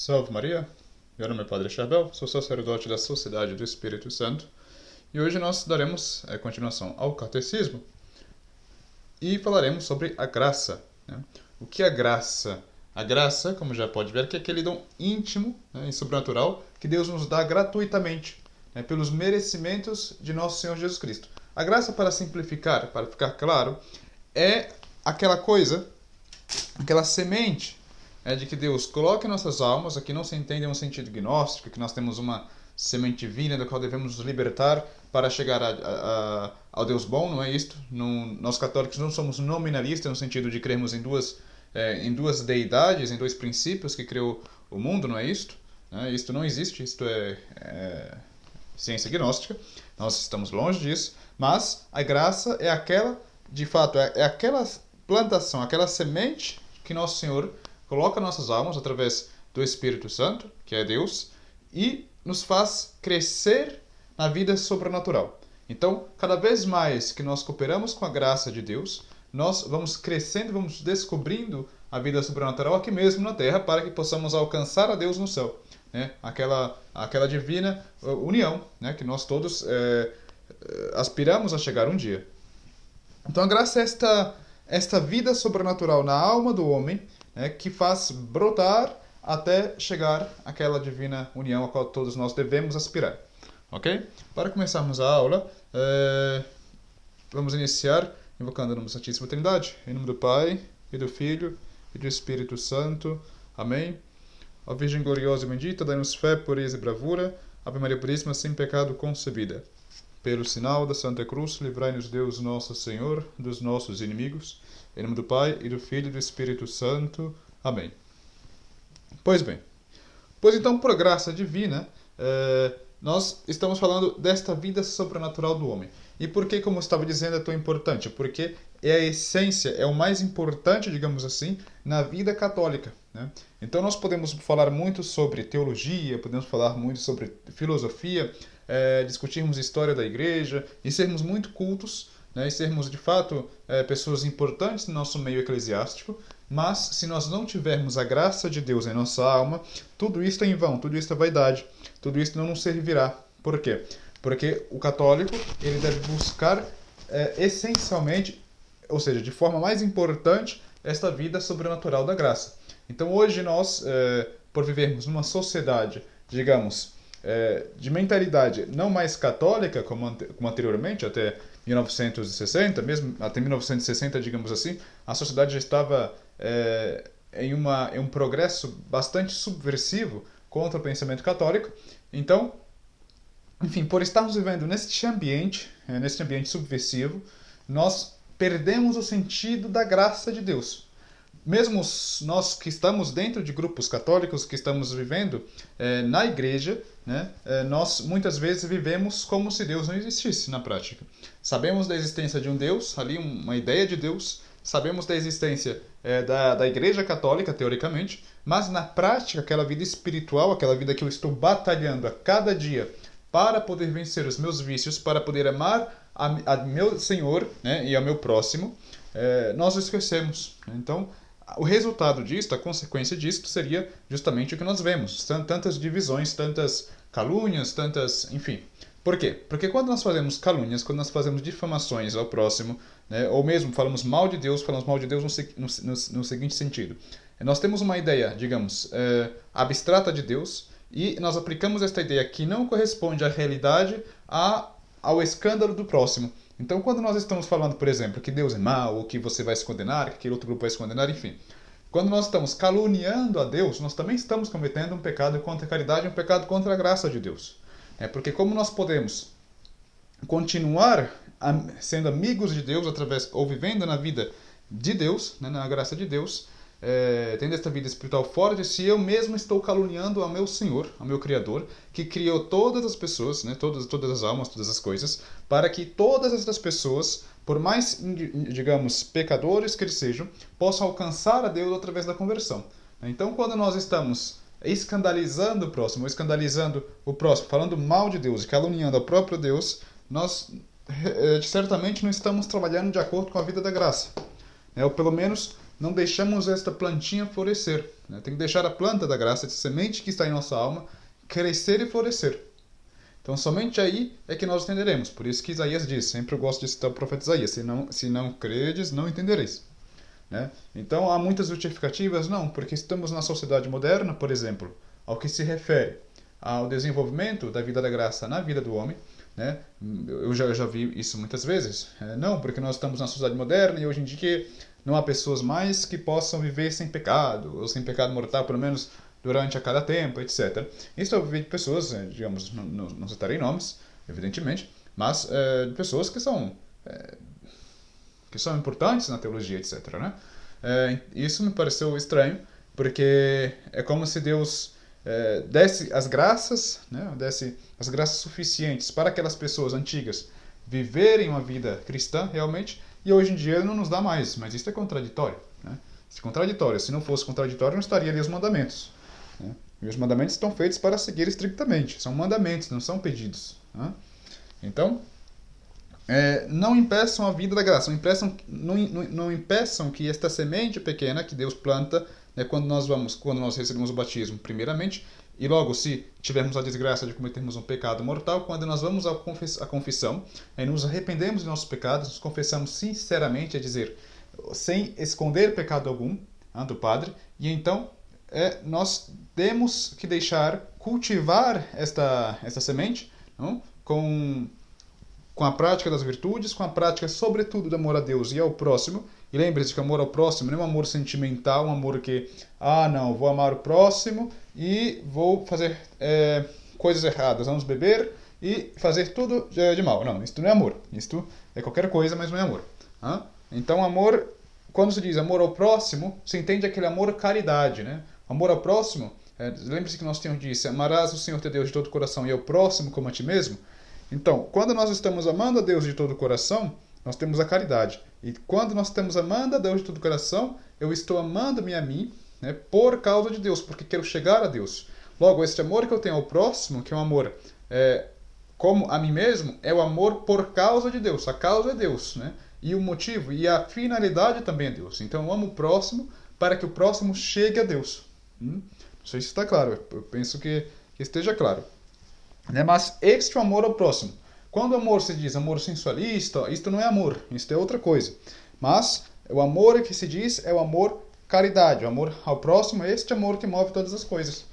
Salve Maria, meu nome é Padre Charbel, sou sacerdote da Sociedade do Espírito Santo e hoje nós daremos continuação ao Catecismo e falaremos sobre a graça. O que é a graça? A graça, como já pode ver, que é aquele dom íntimo e sobrenatural que Deus nos dá gratuitamente, pelos merecimentos de nosso Senhor Jesus Cristo. A graça, para simplificar, para ficar claro, é aquela coisa, aquela semente de que Deus coloca em nossas almas, aqui não se entende um sentido gnóstico, que nós temos uma semente divina da qual devemos nos libertar para chegar ao Deus bom, não é isto? Nós católicos não somos nominalistas no sentido de crermos em duas deidades, em dois princípios que criou o mundo, não é isto? Isto não existe, isto é ciência gnóstica, nós estamos longe disso, mas a graça é aquela, de fato, é aquela plantação, aquela semente que nosso Senhor coloca nossas almas através do Espírito Santo, que é Deus, e nos faz crescer na vida sobrenatural. Então, cada vez mais que nós cooperamos com a graça de Deus, nós vamos crescendo, vamos descobrindo a vida sobrenatural aqui mesmo na Terra, para que possamos alcançar a Deus no céu. Aquela divina união, que nós todos aspiramos a chegar um dia. Então, a graça é esta vida sobrenatural na alma do homem, que faz brotar até chegar àquela divina união a qual todos nós devemos aspirar. Ok? Para começarmos a aula, vamos iniciar invocando o nome da Santíssima Trindade. Em nome do Pai, e do Filho, e do Espírito Santo. Amém. Ó Virgem gloriosa e bendita, dai-nos fé, pureza e bravura. Ave Maria Puríssima, sem pecado concebida. Pelo sinal da Santa Cruz, livrai-nos Deus Nosso Senhor dos nossos inimigos. Em nome do Pai, e do Filho, e do Espírito Santo. Amém. Pois bem, então, por graça divina, nós estamos falando desta vida sobrenatural do homem. E por que, como eu estava dizendo, é tão importante? Porque é a essência, é o mais importante, digamos assim, na vida católica. Então nós podemos falar muito sobre teologia, podemos falar muito sobre filosofia, discutirmos história da igreja e sermos muito cultos, e sermos de fato pessoas importantes no nosso meio eclesiástico, mas se nós não tivermos a graça de Deus em nossa alma, tudo isso é em vão, tudo isso é vaidade, tudo isso não nos servirá. Por quê? Porque o católico ele deve buscar essencialmente, ou seja, de forma mais importante, esta vida sobrenatural da graça. Então hoje nós, por vivermos numa sociedade, digamos, de mentalidade não mais católica, como anteriormente, até 1960, mesmo até 1960, digamos assim, a sociedade já estava em um progresso bastante subversivo contra o pensamento católico. Então, enfim, por estarmos vivendo neste ambiente subversivo, nós perdemos o sentido da graça de Deus. Mesmo nós que estamos dentro de grupos católicos, que estamos vivendo na igreja, nós muitas vezes vivemos como se Deus não existisse na prática. Sabemos da existência de um Deus, ali uma ideia de Deus, sabemos da existência da igreja católica, teoricamente, mas na prática, aquela vida espiritual, aquela vida que eu estou batalhando a cada dia para poder vencer os meus vícios, para poder amar a meu Senhor, e ao meu próximo, nós esquecemos. Então, o resultado disto, a consequência disto, seria justamente o que nós vemos. Tantas divisões, tantas calúnias, enfim. Por quê? Porque quando nós fazemos calúnias, quando nós fazemos difamações ao próximo, ou mesmo falamos mal de Deus no seguinte sentido. Nós temos uma ideia, digamos, abstrata de Deus, e nós aplicamos esta ideia que não corresponde à realidade ao escândalo do próximo. Então, quando nós estamos falando, por exemplo, que Deus é mau, ou que você vai se condenar, que aquele outro grupo vai se condenar, enfim. Quando nós estamos caluniando a Deus, nós também estamos cometendo um pecado contra a caridade, um pecado contra a graça de Deus. Porque como nós podemos continuar sendo amigos de Deus ou vivendo na vida de Deus, na graça de Deus, tendo esta vida espiritual fora de si, eu mesmo estou caluniando ao meu Senhor, ao meu Criador, que criou todas as pessoas, todas as almas, todas as coisas, para que todas essas pessoas, por mais, digamos, pecadores que eles sejam, possam alcançar a Deus através da conversão. Então, quando nós estamos escandalizando o próximo, falando mal de Deus e caluniando ao próprio Deus, nós certamente não estamos trabalhando de acordo com a vida da graça. Ou pelo menos não deixamos esta plantinha florescer. Né? Tem que deixar a planta da graça, essa semente que está em nossa alma, crescer e florescer. Então, somente aí é que nós entenderemos. Por isso que Isaías diz, sempre eu gosto de citar o profeta Isaías, se não credes, não entendereis. Né? Então, há muitas justificativas? Não, porque estamos na sociedade moderna, por exemplo, ao que se refere ao desenvolvimento da vida da graça na vida do homem, né? Eu já vi isso muitas vezes. Não, porque nós estamos na sociedade moderna e hoje em dia não há pessoas mais que possam viver sem pecado, ou sem pecado mortal, pelo menos durante a cada tempo, etc. Isso eu vi de pessoas, digamos, não citarei nomes, evidentemente, mas de pessoas que são importantes na teologia, etc. Né? Isso me pareceu estranho, porque é como se Deus desse as graças, né? Desse as graças suficientes para aquelas pessoas antigas viverem uma vida cristã realmente, e hoje em dia ele não nos dá mais, mas isso é contraditório. Né? Isso é contraditório. Se não fosse contraditório, não estaria ali os mandamentos. Né? E os mandamentos estão feitos para seguir estritamente. São mandamentos, não são pedidos. Né? Então, não impeçam a vida da graça, não impeçam que esta semente pequena que Deus planta, né, quando nós recebemos o batismo, primeiramente, e logo se tivermos a desgraça de cometermos um pecado mortal, quando nós vamos à confissão, nos arrependemos de nossos pecados, nos confessamos sinceramente, a dizer, sem esconder pecado algum do Padre, e então nós temos que deixar cultivar esta semente, não? Com a prática das virtudes, com a prática, sobretudo, do amor a Deus e ao próximo. E lembre-se que o amor ao próximo não é um amor sentimental, um amor que, não, vou amar o próximo e vou fazer coisas erradas, vamos beber e fazer tudo de mal. Não, isto não é amor. Isto é qualquer coisa, mas não é amor. Então, amor, quando se diz amor ao próximo, se entende aquele amor caridade, né? Amor ao próximo, lembre-se que nosso Senhor disse, amarás o Senhor teu Deus de todo o coração e ao próximo como a ti mesmo. Então, quando nós estamos amando a Deus de todo o coração, nós temos a caridade. E quando nós estamos amando a Deus de todo o coração, eu estou amando-me a mim, né, por causa de Deus, porque quero chegar a Deus. Logo, esse amor que eu tenho ao próximo, que é um amor como a mim mesmo, é o amor por causa de Deus. A causa é Deus, né? E o motivo e a finalidade também é Deus. Então, eu amo o próximo para que o próximo chegue a Deus. Não sei se está claro, eu penso que esteja claro. Mas este é o amor ao próximo. Quando o amor se diz amor sensualista, isto não é amor, isto é outra coisa. Mas o amor que se diz é o amor caridade, o amor ao próximo é este amor que move todas as coisas.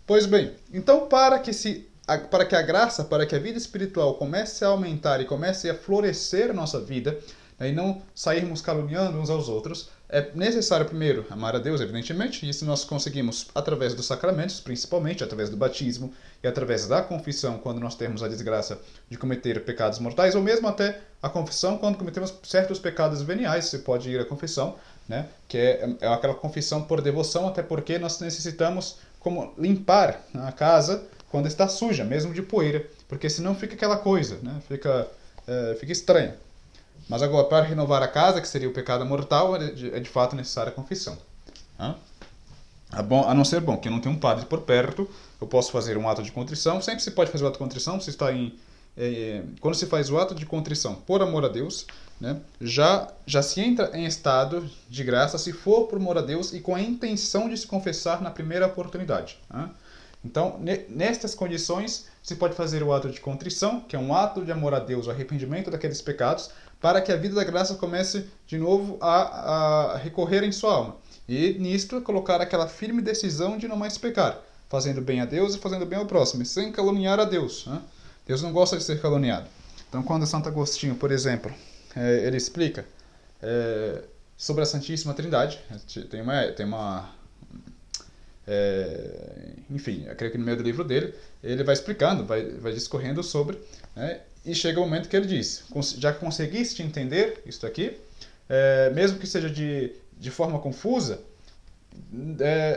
Pois bem, então para que a graça, para que a vida espiritual comece a aumentar e comece a florescer na nossa vida, e não sairmos caluniando uns aos outros, é necessário primeiro amar a Deus, evidentemente, e isso nós conseguimos através dos sacramentos, principalmente através do batismo e através da confissão, quando nós temos a desgraça de cometer pecados mortais, ou mesmo até a confissão quando cometemos certos pecados veniais, você pode ir à confissão, né? Que é aquela confissão por devoção, até porque nós necessitamos como limpar a casa quando está suja, mesmo de poeira, porque senão fica aquela coisa, né? Fica estranho. Mas agora, para renovar a casa, que seria o pecado mortal, é de fato necessária a confissão. A não ser que eu não tenho um padre por perto, eu posso fazer um ato de contrição. Sempre se pode fazer o ato de contrição, se está quando se faz o ato de contrição por amor a Deus, né, já se entra em estado de graça se for por amor a Deus e com a intenção de se confessar na primeira oportunidade. Então, nestas condições, se pode fazer o ato de contrição, que é um ato de amor a Deus, o arrependimento daqueles pecados, para que a vida da graça comece de novo a recorrer em sua alma. E nisto colocar aquela firme decisão de não mais pecar, fazendo bem a Deus e fazendo bem ao próximo, sem caluniar a Deus. Deus não gosta de ser caluniado. Então, quando Santo Agostinho, por exemplo, ele explica sobre a Santíssima Trindade, enfim, eu creio que no meio do livro dele, ele vai explicando, vai discorrendo sobre, né, e chega o momento que ele diz, já conseguiste entender isso aqui, mesmo que seja de forma confusa,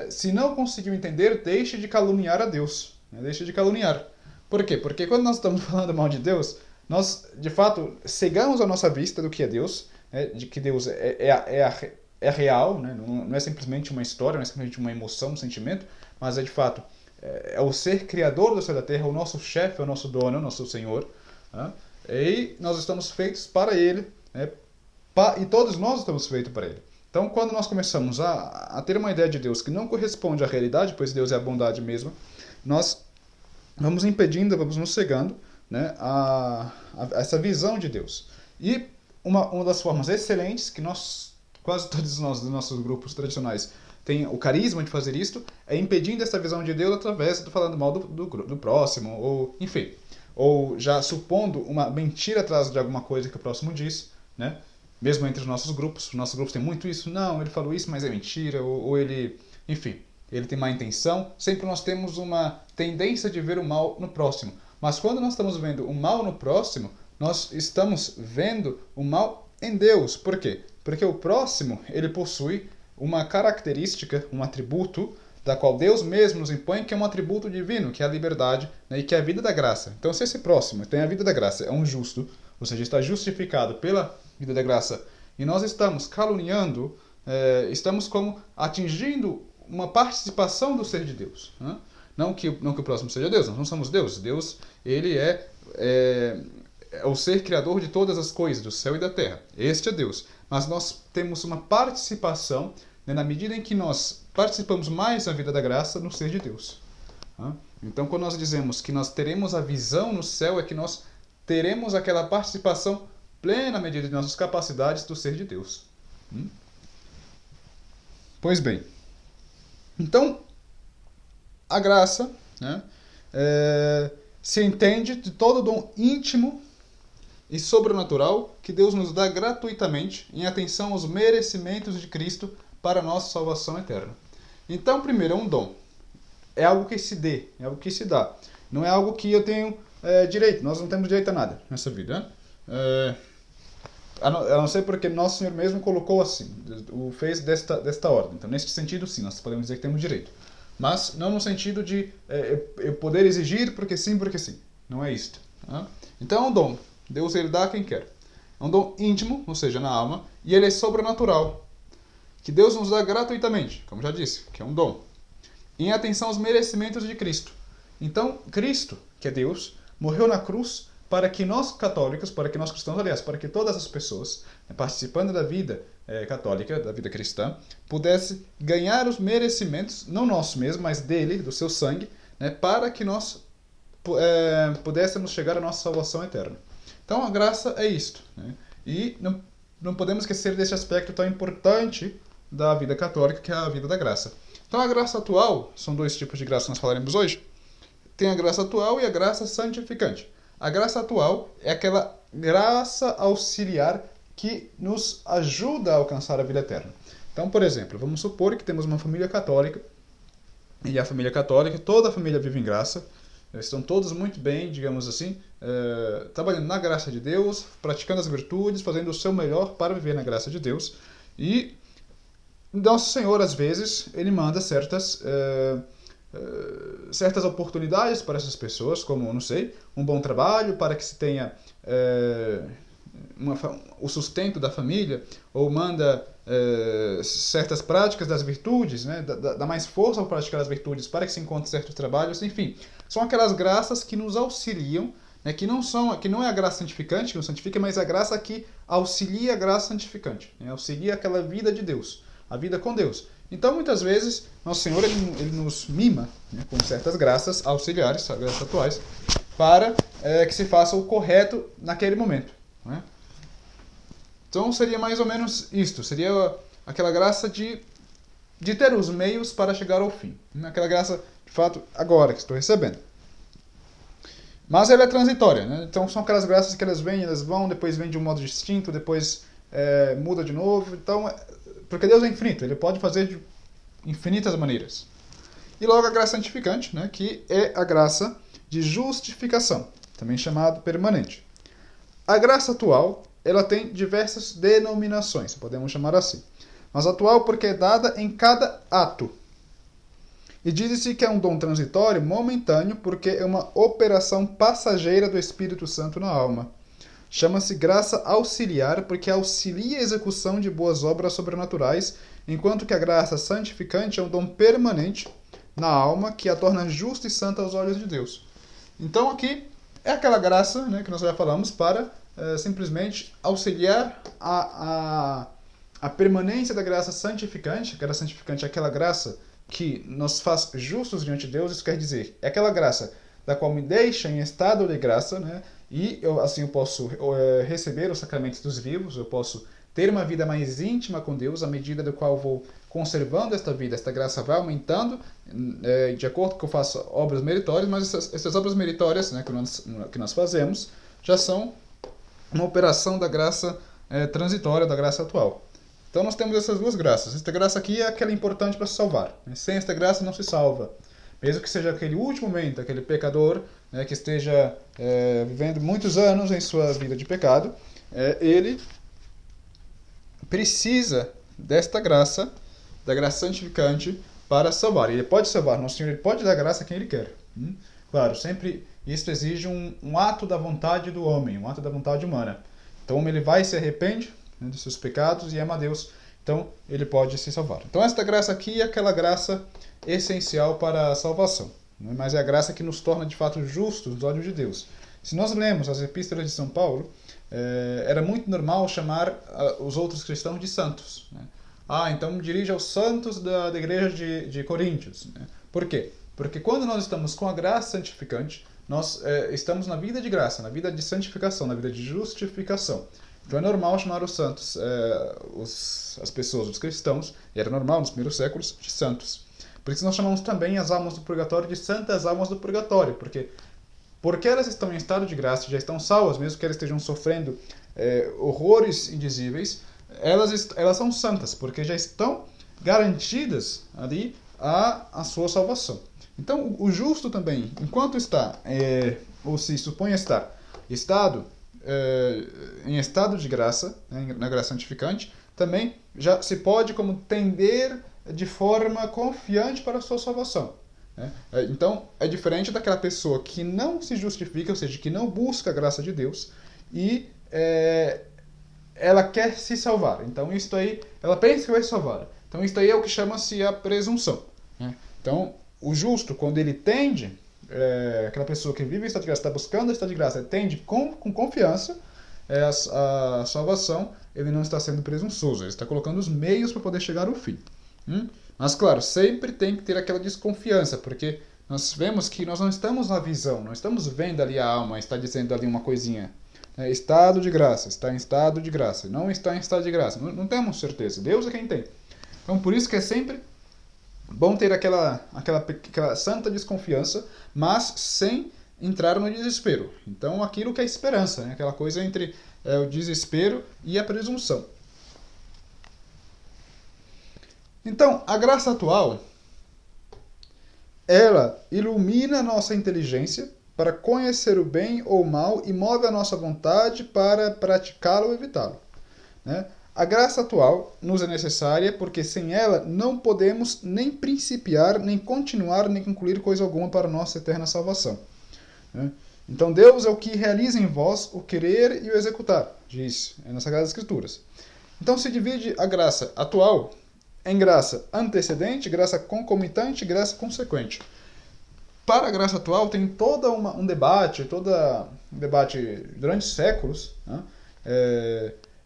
se não conseguiu entender, deixe de caluniar a Deus, né, deixe de caluniar. Por quê? Porque quando nós estamos falando mal de Deus, nós, de fato, cegamos a nossa vista do que é Deus, né, de que Deus é real, né? Não é simplesmente uma história, não é simplesmente uma emoção, um sentimento, mas de fato, é o ser criador do céu e da terra, o nosso chefe, o nosso dono, o nosso Senhor. E nós estamos feitos para Ele, né? e todos nós estamos feitos para Ele. Então, quando nós começamos a ter uma ideia de Deus que não corresponde à realidade, pois Deus é a bondade mesma, nós vamos impedindo, vamos nos cegando, né, a essa visão de Deus. E uma das formas excelentes que quase todos nós, dos nossos grupos tradicionais, tem o carisma de fazer isto, é impedindo essa visão de Deus através de falando mal do próximo, ou enfim, ou já supondo uma mentira atrás de alguma coisa que o próximo diz, né? Mesmo entre os nossos grupos tem muito isso, não, ele falou isso, mas é mentira, ou ele, enfim, ele tem má intenção. Sempre nós temos uma tendência de ver o mal no próximo, mas quando nós estamos vendo o mal no próximo, nós estamos vendo o mal em Deus. Por quê? Porque o próximo, ele possui uma característica, um atributo, da qual Deus mesmo nos impõe, que é um atributo divino, que é a liberdade, né, e que é a vida da graça. Então, se esse próximo tem a vida da graça, é um justo, ou seja, está justificado pela vida da graça, e nós estamos caluniando, estamos como atingindo uma participação do ser de Deus. Né? Não que o próximo seja Deus, nós não somos Deus. Deus, ele é o ser criador de todas as coisas, do céu e da terra. Este é Deus. Mas nós temos uma participação, né, na medida em que nós participamos mais da vida da graça no ser de Deus. Então, quando nós dizemos que nós teremos a visão no céu, é que nós teremos aquela participação plena na medida de nossas capacidades do ser de Deus. Pois bem, então, a graça, né, se entende de todo dom íntimo e sobrenatural que Deus nos dá gratuitamente em atenção aos merecimentos de Cristo para a nossa salvação eterna. Então, primeiro, é um dom. É algo que se dê, é algo que se dá. Não é algo que eu tenho direito. Nós não temos direito a nada nessa vida. A não ser porque Nosso Senhor mesmo colocou assim, o fez desta ordem. Então, nesse sentido, sim, nós podemos dizer que temos direito. Mas não no sentido de eu poder exigir porque sim. Não é isto. Então, é um dom. Deus, ele dá a quem quer. É um dom íntimo, ou seja, na alma, e ele é sobrenatural, que Deus nos dá gratuitamente, como já disse, que é um dom, em atenção aos merecimentos de Cristo. Então, Cristo, que é Deus, morreu na cruz para que nós católicos, para que nós cristãos, aliás, para que todas as pessoas, participando da vida católica, da vida cristã, pudessem ganhar os merecimentos, não nosso mesmo, mas dele, do seu sangue, né, para que nós pudéssemos chegar à nossa salvação eterna. Então, a graça é isto, né? E não podemos esquecer desse aspecto tão importante da vida católica, que é a vida da graça. Então, a graça atual, são dois tipos de graça que nós falaremos hoje. Tem a graça atual e a graça santificante. A graça atual é aquela graça auxiliar que nos ajuda a alcançar a vida eterna. Então, por exemplo, vamos supor que temos uma família católica, e a família católica, toda a família vive em graça, estão todos muito bem, digamos assim, trabalhando na graça de Deus, praticando as virtudes, fazendo o seu melhor para viver na graça de Deus. E Nosso Senhor, às vezes, ele manda certas oportunidades para essas pessoas, como, não sei, um bom trabalho para que se tenha o sustento da família, ou manda certas práticas das virtudes, né, dá mais força ao praticar as virtudes para que se encontre certos trabalhos, enfim. São aquelas graças que nos auxiliam, né, que não é a graça santificante que nos santifica, mas a graça que auxilia a graça santificante, né, auxilia aquela vida de Deus, a vida com Deus. Então, muitas vezes, Nosso Senhor ele nos mima, né, com certas graças auxiliares, graças atuais, para que se faça o correto naquele momento. Né? Então, seria mais ou menos isto. Seria aquela graça de ter os meios para chegar ao fim. Aquela graça, de fato, agora que estou recebendo. Mas ela é transitória. Né? Então, são aquelas graças que elas vêm, elas vão, depois vêm de um modo distinto, depois muda de novo. Então, porque Deus é infinito, ele pode fazer de infinitas maneiras. E logo a graça santificante, né, que é a graça de justificação, também chamado permanente. A graça atual, ela tem diversas denominações, podemos chamar assim. Mas atual porque é dada em cada ato. E diz-se que é um dom transitório, momentâneo, porque é uma operação passageira do Espírito Santo na alma. Chama-se graça auxiliar porque auxilia a execução de boas obras sobrenaturais, enquanto que a graça santificante é um dom permanente na alma que a torna justa e santa aos olhos de Deus. Então aqui é aquela graça, né, que nós já falamos para simplesmente auxiliar a permanência da graça santificante. A graça santificante é aquela graça que nos faz justos diante de Deus. Isso quer dizer, é aquela graça da qual me deixa em estado de graça, né? E assim eu posso receber os sacramentos dos vivos, eu posso ter uma vida mais íntima com Deus, à medida do qual vou conservando esta vida, esta graça vai aumentando, de acordo com que eu faço obras meritórias, mas essas obras meritórias, né, que nós fazemos já são uma operação da graça transitória, da graça atual. Então nós temos essas duas graças. Esta graça aqui é aquela importante para se salvar. Sem esta graça não se salva. Mesmo que seja aquele último momento, aquele pecador, né, que esteja vivendo muitos anos em sua vida de pecado, ele precisa desta graça, da graça santificante, para salvar. Ele pode salvar, Nosso Senhor, ele pode dar graça a quem ele quer. Claro, sempre isso exige um ato da vontade do homem, um ato da vontade humana. Então ele vai e se arrepende, né, dos seus pecados e ama a Deus. Então ele pode se salvar. Então esta graça aqui é aquela graça essencial para a salvação, né? Mas é a graça que nos torna de fato justos nos olhos de Deus. Se nós lemos as epístolas de São Paulo, era muito normal chamar os outros cristãos de santos, né? Então me dirige aos santos da igreja de Coríntios, né? Por quê? Porque quando nós estamos com a graça santificante, nós estamos na vida de graça, na vida de santificação, na vida de justificação. Então é normal chamar os santos, as pessoas, os cristãos, e era normal nos primeiros séculos, de santos. Por isso nós chamamos também as almas do purgatório de santas almas do purgatório, porque elas estão em estado de graça, já estão salvas, mesmo que elas estejam sofrendo horrores indizíveis, elas são santas, porque já estão garantidas ali a sua salvação. Então o justo também, enquanto está, ou se supõe estar, em estado de graça, né, na graça santificante, também já se pode como tender de forma confiante para a sua salvação, né? Então é diferente daquela pessoa que não se justifica, ou seja, que não busca a graça de Deus e ela quer se salvar. Então isso aí, ela pensa que vai se salvar. Então isso aí é o que chama-se a presunção, né? Então o justo, quando ele tende, aquela pessoa que vive em estado de graça, está buscando a estado de graça, tende com confiança a salvação, ele não está sendo presunçoso, ele está colocando os meios para poder chegar ao fim. Mas claro, sempre tem que ter aquela desconfiança, porque nós vemos que nós não estamos na visão, não estamos vendo ali a alma, está dizendo ali uma coisinha. Estado de graça, está em estado de graça, não está em estado de graça, não temos certeza, Deus é quem tem. Então por isso que é sempre bom ter aquela santa desconfiança, mas sem entrar no desespero. Então aquilo que é esperança, né? Aquela coisa entre o desespero e a presunção. Então, a graça atual, ela ilumina a nossa inteligência para conhecer o bem ou o mal e move a nossa vontade para praticá-lo ou evitá-lo, né? A graça atual nos é necessária porque sem ela não podemos nem principiar, nem continuar, nem concluir coisa alguma para a nossa eterna salvação, né? Então Deus é o que realiza em vós o querer e o executar, diz nas Sagradas Escrituras. Então se divide a graça atual em graça antecedente, graça concomitante e graça consequente. Para a graça atual tem todo um debate durante séculos, né,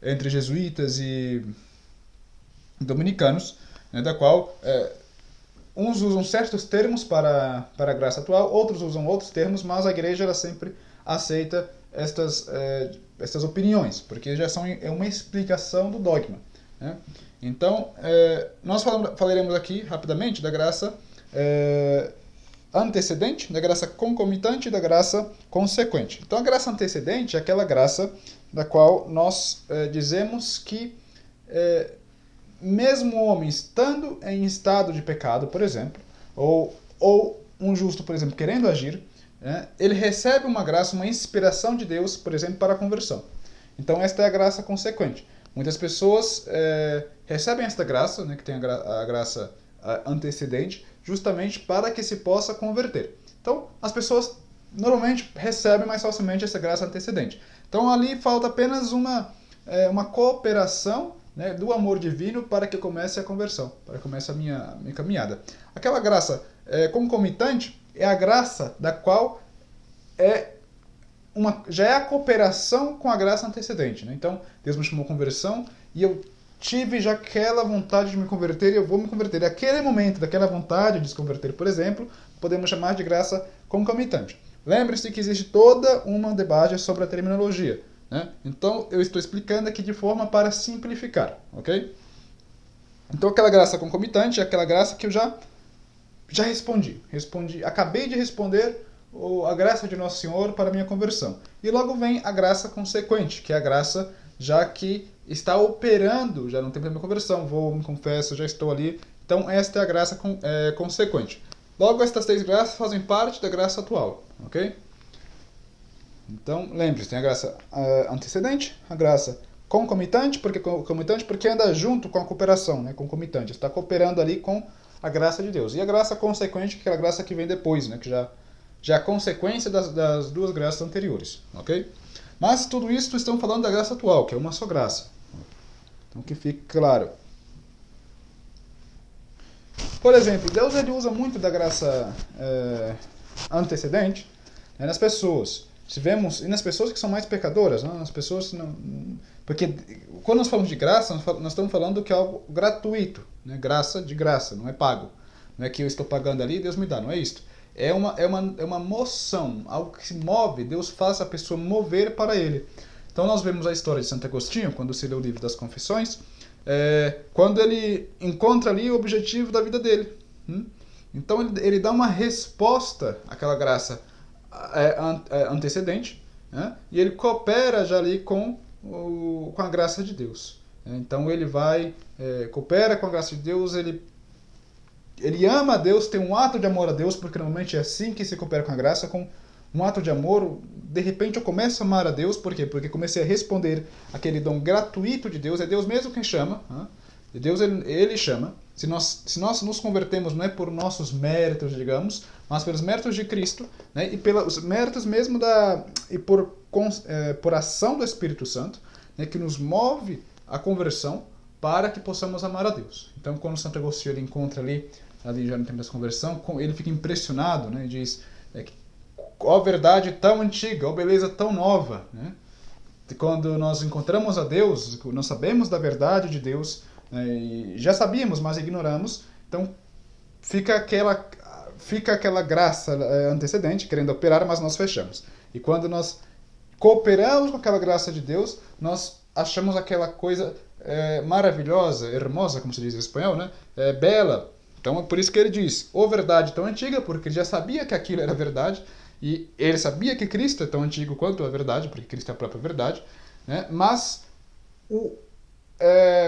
entre jesuítas e dominicanos, né, da qual uns usam certos termos para a graça atual, outros usam outros termos, mas a igreja ela sempre aceita estas opiniões, porque já são uma explicação do dogma, né? Então, nós falaremos aqui rapidamente da graça antecedente, da graça concomitante e da graça consequente. Então, a graça antecedente é aquela graça da qual nós dizemos que, mesmo o homem estando em estado de pecado, por exemplo, ou um justo, por exemplo, querendo agir, ele recebe uma graça, uma inspiração de Deus, por exemplo, para a conversão. Então, esta é a graça consequente. Muitas pessoas recebem esta graça, né, que tem a graça antecedente, justamente para que se possa converter. Então, as pessoas normalmente recebem mais facilmente essa graça antecedente. Então, ali falta apenas uma cooperação, né, do amor divino para que comece a conversão, para que comece a minha caminhada. Aquela graça concomitante é a graça da qual já é a cooperação com a graça antecedente, né? Então, Deus me chamou à conversão e eu tive já aquela vontade de me converter e eu vou me converter. Aquele momento, daquela vontade de se converter, por exemplo, podemos chamar de graça concomitante. Lembre-se que existe toda uma debate sobre a terminologia, né? Então, eu estou explicando aqui de forma para simplificar, ok? Então, aquela graça concomitante é aquela graça que eu já respondi. Acabei de responder a graça de Nosso Senhor para a minha conversão. E logo vem a graça consequente, que é a graça já que está operando já no tempo da minha conversão. Vou, me confesso, já estou ali. Então, esta é a graça consequente. Logo, estas 3 graças fazem parte da graça atual, ok? Então, lembre-se, tem a graça antecedente, a graça concomitante porque anda junto com a cooperação, né? Concomitante, está cooperando ali com a graça de Deus. E a graça consequente, que é aquela graça que vem depois, né? Que já é a consequência das 2 graças anteriores, ok? Mas tudo isso estamos falando da graça atual, que é uma só graça. Então que fique claro. Por exemplo, Deus ele usa muito da graça antecedente, né, nas pessoas. E nas pessoas que são mais pecadoras, né, nas pessoas não, porque quando nós falamos de graça, nós estamos falando que é algo gratuito, né, graça de graça, não é pago. Não é que eu estou pagando ali e Deus me dá, não é isso. É uma moção, algo que se move, Deus faz a pessoa mover para ele. Então nós vemos a história de Santo Agostinho, quando se lê o livro das Confissões, quando ele encontra ali o objetivo da vida dele. Então ele dá uma resposta àquela graça antecedente, né? E ele coopera já ali com a graça de Deus. Então ele coopera com a graça de Deus, ele ama a Deus, tem um ato de amor a Deus, porque normalmente é assim que se coopera com a graça, com um ato de amor. De repente eu começo a amar a Deus, por quê? Porque comecei a responder aquele dom gratuito de Deus, é Deus mesmo quem chama, né? Deus ele chama. Se nós nos convertemos não é por nossos méritos, digamos, mas pelos méritos de Cristo, né? E pelos méritos mesmo por ação do Espírito Santo, né? Que nos move a conversão para que possamos amar a Deus. Então, quando Santo Agostinho ele encontra ali já no tempo da conversão, ele fica impressionado, né? E diz, ó verdade tão antiga, ó beleza tão nova, né? Quando nós encontramos a Deus, nós sabemos da verdade de Deus, e já sabíamos, mas ignoramos, então fica aquela graça antecedente, querendo operar, mas nós fechamos. E quando nós cooperamos com aquela graça de Deus, nós achamos aquela coisa maravilhosa, hermosa, como se diz em espanhol, né? Bela. Então é por isso que ele diz, ó verdade tão antiga, porque ele já sabia que aquilo era verdade, e ele sabia que Cristo é tão antigo quanto a verdade, porque Cristo é a própria verdade, né? Mas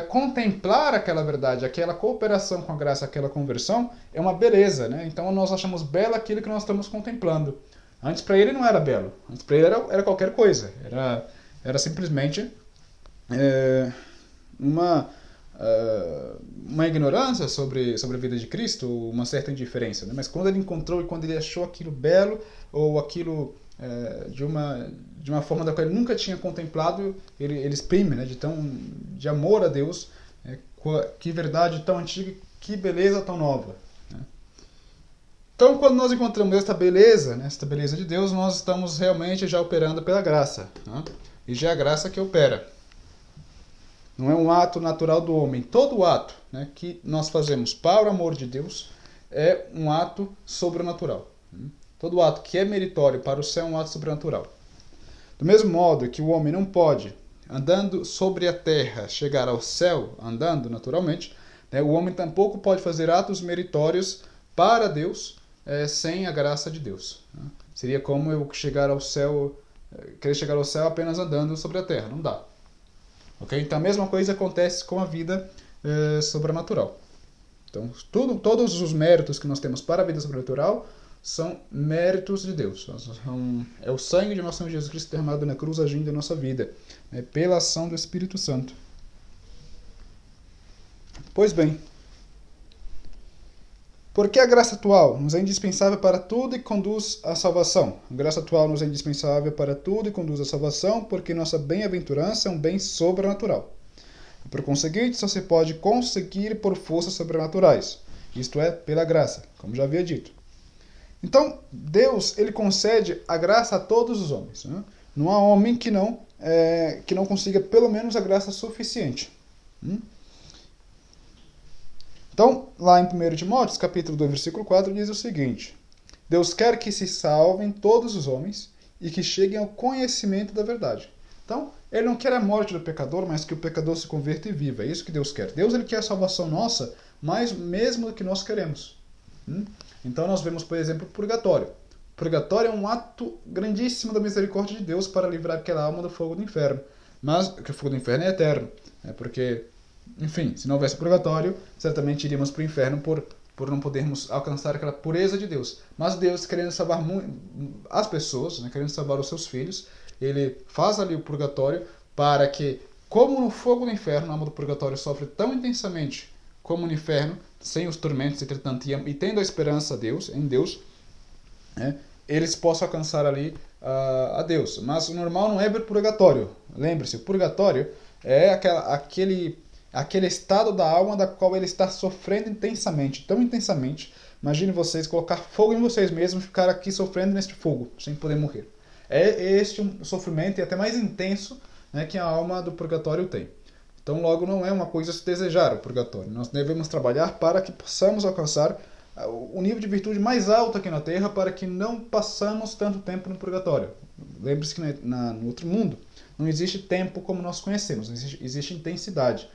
contemplar aquela verdade, aquela cooperação com a graça, aquela conversão, é uma beleza, né? Então nós achamos belo aquilo que nós estamos contemplando. Antes para ele não era belo, antes para ele era qualquer coisa, era simplesmente uma ignorância sobre a vida de Cristo, uma certa indiferença, né? Mas quando ele encontrou e quando ele achou aquilo belo, ou aquilo de uma forma da qual ele nunca tinha contemplado, ele exprime, né? De amor a Deus, que verdade tão antiga, que beleza tão nova, né? Então, quando nós encontramos esta beleza, né, esta beleza de Deus, nós estamos realmente já operando pela graça, né? E já é a graça que opera. Não é um ato natural do homem. Todo ato, né, que nós fazemos para o amor de Deus é um ato sobrenatural. Todo ato que é meritório para o céu é um ato sobrenatural. Do mesmo modo que o homem não pode, andando sobre a terra, chegar ao céu andando naturalmente, né, o homem tampouco pode fazer atos meritórios para Deus sem a graça de Deus, né? Seria como eu querer chegar ao céu apenas andando sobre a terra. Não dá. Okay? Então a mesma coisa acontece com a vida sobrenatural. Então todos os méritos que nós temos para a vida sobrenatural são méritos de Deus. É o sangue de nosso Senhor Jesus Cristo derramado na cruz agindo em nossa vida, né, pela ação do Espírito Santo. Pois bem, porque a graça atual nos é indispensável para tudo e conduz à salvação. A graça atual nos é indispensável para tudo e conduz à salvação, porque nossa bem-aventurança é um bem sobrenatural. E por conseguinte, só se pode conseguir por forças sobrenaturais, isto é, pela graça, como já havia dito. Então, Deus, ele concede a graça a todos os homens. Né? Não há homem que não consiga pelo menos a graça suficiente. Então, lá em 1 Timóteo, capítulo 2, versículo 4, diz o seguinte: Deus quer que se salvem todos os homens e que cheguem ao conhecimento da verdade. Então, ele não quer a morte do pecador, mas que o pecador se converta e viva. É isso que Deus quer. Deus, ele quer a salvação nossa, mais mesmo do que nós queremos. Então, nós vemos, por exemplo, o purgatório. O purgatório é um ato grandíssimo da misericórdia de Deus para livrar aquela alma do fogo do inferno. Mas que o fogo do inferno é eterno. Porque, enfim, se não houvesse purgatório, certamente iríamos para o inferno por não podermos alcançar aquela pureza de Deus. Mas Deus, querendo salvar as pessoas, né, querendo salvar os seus filhos, ele faz ali o purgatório para que, como no fogo do inferno, a alma do purgatório sofre tão intensamente como no inferno, sem os tormentos, entretanto, e tendo a esperança em Deus, né, eles possam alcançar ali a Deus. Mas o normal não é ver purgatório. Lembre-se, o purgatório é aquele estado da alma da qual ele está sofrendo intensamente, tão intensamente. Imagine vocês colocar fogo em vocês mesmos e ficar aqui sofrendo neste fogo, sem poder morrer. É este um sofrimento e até mais intenso, né, que a alma do purgatório tem. Então, logo, não é uma coisa a se desejar o purgatório. Nós devemos trabalhar para que possamos alcançar o nível de virtude mais alto aqui na Terra, para que não passamos tanto tempo no purgatório. Lembre-se que no outro mundo não existe tempo como nós conhecemos, existe intensidade.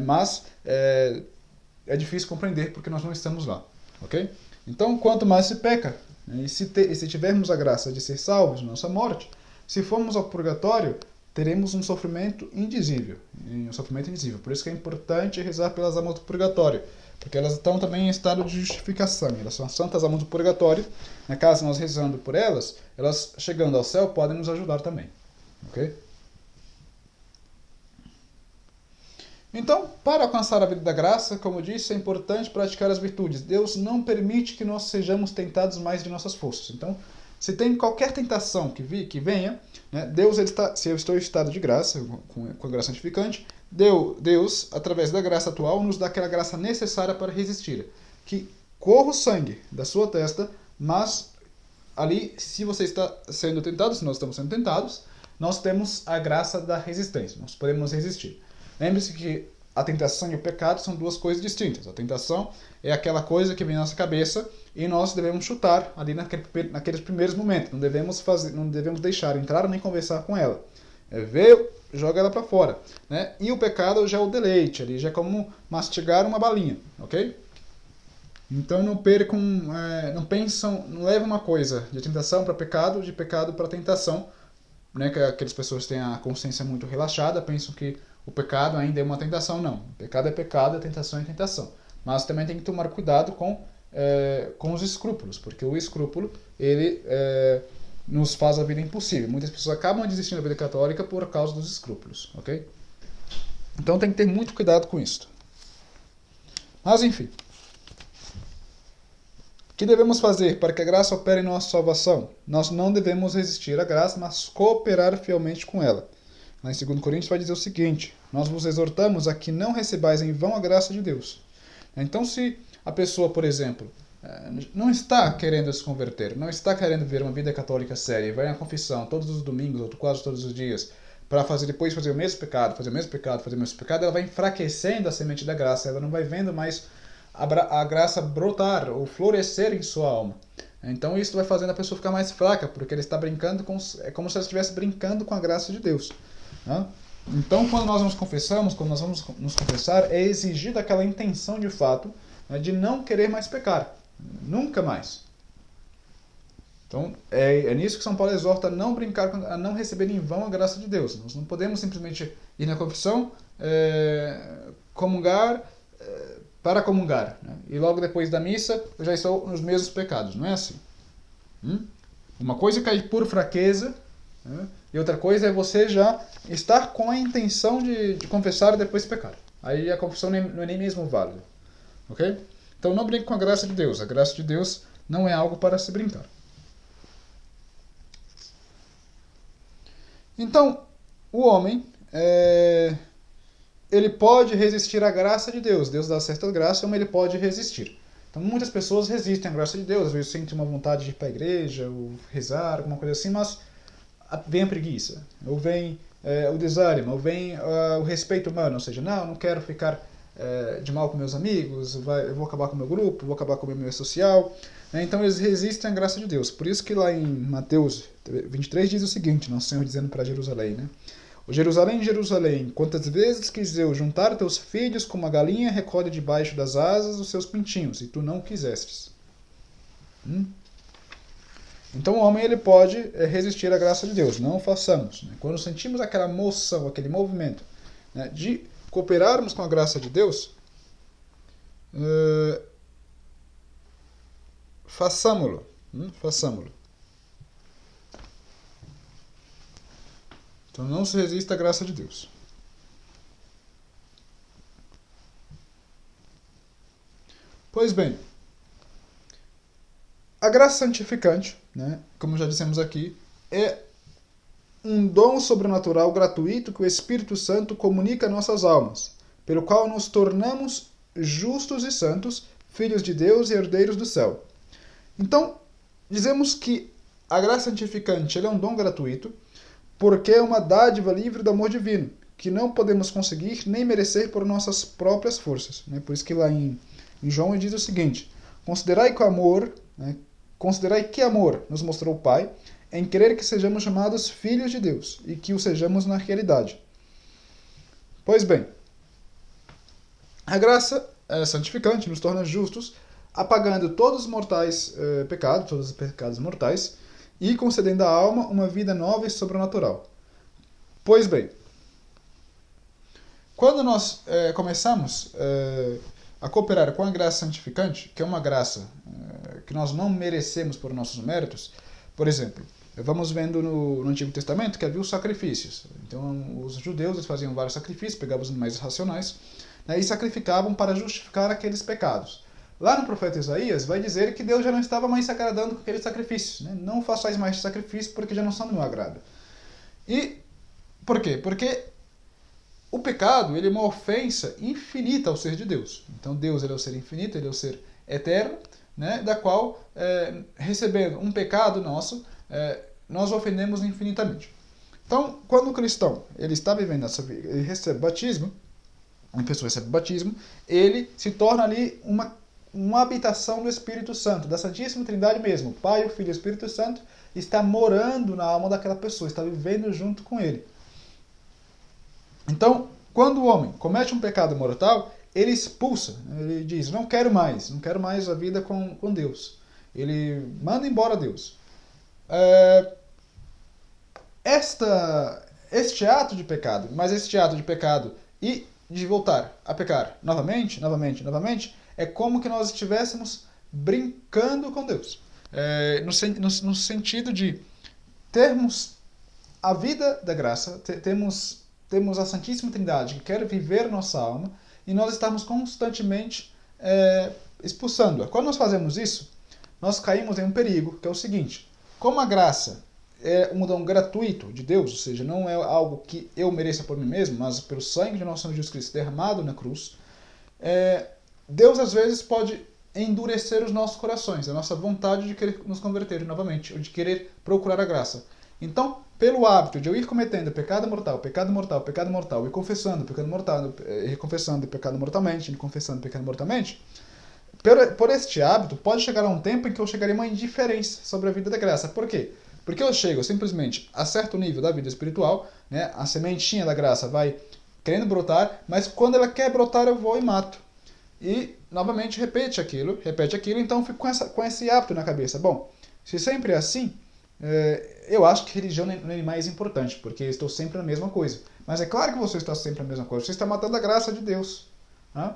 Mas é difícil compreender porque nós não estamos lá. Okay? Então, quanto mais se peca, e se tivermos a graça de ser salvos de nossa morte, se formos ao purgatório, teremos um sofrimento indizível. Por isso que é importante rezar pelas almas do purgatório, porque elas estão também em estado de justificação. Elas são as santas almas do purgatório. Caso nós rezando por elas, elas chegando ao céu podem nos ajudar também. Ok? Então, para alcançar a vida da graça, como eu disse, é importante praticar as virtudes. Deus não permite que nós sejamos tentados mais de nossas forças. Então, se tem qualquer tentação que venha, né, Deus, se eu estou em estado de graça, com a graça santificante, Deus, através da graça atual, nos dá aquela graça necessária para resistir. Que corra o sangue da sua testa, mas ali, se você está sendo tentado, se nós estamos sendo tentados, nós temos a graça da resistência, nós podemos resistir. Lembre-se que a tentação e o pecado são duas coisas distintas. A tentação é aquela coisa que vem na nossa cabeça e nós devemos chutar ali naqueles primeiros momentos. Não devemos deixar entrar nem conversar com ela. Veio, joga ela para fora. Né? E o pecado já é o deleite, ali já é como mastigar uma balinha. Ok? Então não percam, não pensam, não levem uma coisa de tentação para pecado, de pecado para tentação. Né? Que aquelas pessoas têm a consciência muito relaxada, pensam que o pecado ainda é uma tentação. Não. O pecado é pecado, a tentação é tentação. Mas também tem que tomar cuidado com os escrúpulos, porque o escrúpulo ele nos faz a vida impossível. Muitas pessoas acabam desistindo da vida católica por causa dos escrúpulos. Ok? Então tem que ter muito cuidado com isso. Mas enfim. O que devemos fazer para que a graça opere em nossa salvação? Nós não devemos resistir à graça, mas cooperar fielmente com ela. Lá em 2 Coríntios vai dizer o seguinte: nós vos exortamos a que não recebais em vão a graça de Deus. Então, se a pessoa, por exemplo, não está querendo se converter, não está querendo ver uma vida católica séria, vai na confissão todos os domingos, ou quase todos os dias, para depois fazer o mesmo pecado, ela vai enfraquecendo a semente da graça, ela não vai vendo mais a graça brotar ou florescer em sua alma. Então isso vai fazendo a pessoa ficar mais fraca, porque ela está brincando é como se ela estivesse brincando com a graça de Deus. Né? Então, quando nós nos confessamos, quando nós vamos nos confessar, é exigida aquela intenção de fato, né, de não querer mais pecar. Nunca mais. Então, é nisso que São Paulo exorta a não brincar, a não receber em vão a graça de Deus. Nós não podemos simplesmente ir na confissão, comungar, para comungar. Né? E logo depois da missa, eu já estou nos mesmos pecados. Não é assim. Uma coisa é cair por fraqueza, né? E outra coisa é você já estar com a intenção de confessar e depois pecar. Aí a confissão não é nem mesmo válida. Ok? Então não brinque com a graça de Deus. A graça de Deus não é algo para se brincar. Então, o homem, ele pode resistir à graça de Deus. Deus dá certa graça, mas ele pode resistir. Então muitas pessoas resistem à graça de Deus, às vezes sentem uma vontade de ir para a igreja, ou rezar, alguma coisa assim, mas vem a preguiça, ou vem o desânimo, ou vem o respeito humano, ou seja, não quero ficar de mal com meus amigos, eu vou acabar com o meu grupo, vou acabar com o meu meio social. Então eles resistem à graça de Deus. Por isso que lá em Mateus 23 diz o seguinte, Nosso Senhor dizendo para Jerusalém, né? O Jerusalém, Jerusalém, quantas vezes quis eu juntar teus filhos como a galinha recolhe debaixo das asas os seus pintinhos, e tu não quisestes. Então o homem ele pode resistir à graça de Deus, não o façamos. Né? Quando sentimos aquela moção, aquele movimento, né, de cooperarmos com a graça de Deus, façamo-lo. Façamo-lo. Então não se resista à graça de Deus. Pois bem, a graça santificante, né, como já dissemos aqui, é um dom sobrenatural gratuito que o Espírito Santo comunica a nossas almas, pelo qual nos tornamos justos e santos, filhos de Deus e herdeiros do céu. Então, dizemos que a graça santificante é um dom gratuito, porque é uma dádiva livre do amor divino, que não podemos conseguir nem merecer por nossas próprias forças. Né? Por isso que lá em João diz o seguinte, considerai que amor nos mostrou o Pai, em querer que sejamos chamados filhos de Deus, e que o sejamos na realidade. Pois bem, a graça santificante nos torna justos, apagando todos os pecados, todos os pecados mortais, e concedendo à alma uma vida nova e sobrenatural. Pois bem, quando nós começamos a cooperar com a graça santificante, que é uma graça que nós não merecemos por nossos méritos, por exemplo, vamos vendo no Antigo Testamento que havia os sacrifícios. Então, os judeus eles faziam vários sacrifícios, pegavam os animais racionais, né, e sacrificavam para justificar aqueles pecados. Lá no profeta Isaías vai dizer que Deus já não estava mais se agradando com aqueles sacrifícios. Né? Não façais mais sacrifícios porque já não são do meu agrado. E por quê? Porque o pecado ele é uma ofensa infinita ao ser de Deus. Então Deus ele é o ser infinito, ele é o ser eterno, né? Da qual, recebendo um pecado nosso, nós ofendemos infinitamente. Então, quando o cristão ele está vivendo essa vida, ele recebe batismo, uma pessoa recebe batismo, ele se torna ali uma habitação do Espírito Santo, da Santíssima Trindade mesmo. O Pai, o Filho e o Espírito Santo está morando na alma daquela pessoa, está vivendo junto com ele. Então, quando o homem comete um pecado mortal, ele expulsa, ele diz, não quero mais a vida com Deus. Ele manda embora Deus. Este ato de pecado, mas este ato de pecado e de voltar a pecar novamente, é como que nós estivéssemos brincando com Deus. No sentido de termos a vida da graça, temos a Santíssima Trindade que quer viver nossa alma e nós estamos constantemente expulsando-a. Quando nós fazemos isso, nós caímos em um perigo, que é o seguinte, como a graça é um dom gratuito de Deus, ou seja, não é algo que eu mereça por mim mesmo, mas pelo sangue de nosso Senhor Jesus Cristo derramado na cruz, Deus às vezes pode endurecer os nossos corações, a nossa vontade de querer nos converter novamente, ou de querer procurar a graça. Então, pelo hábito de eu ir cometendo pecado mortal, e confessando pecado mortal, reconfessando pecado mortalmente, por este hábito, pode chegar a um tempo em que eu chegarei a uma indiferença sobre a vida da graça. Por quê? Porque eu chego simplesmente a certo nível da vida espiritual, né, a sementinha da graça vai querendo brotar, mas quando ela quer brotar eu vou e mato. E novamente repete aquilo, então eu fico com esse hábito na cabeça. Bom, se sempre é assim, eu acho que religião não é mais importante, porque eu estou sempre na mesma coisa. Mas é claro que você está sempre na mesma coisa, você está matando a graça de Deus. Né?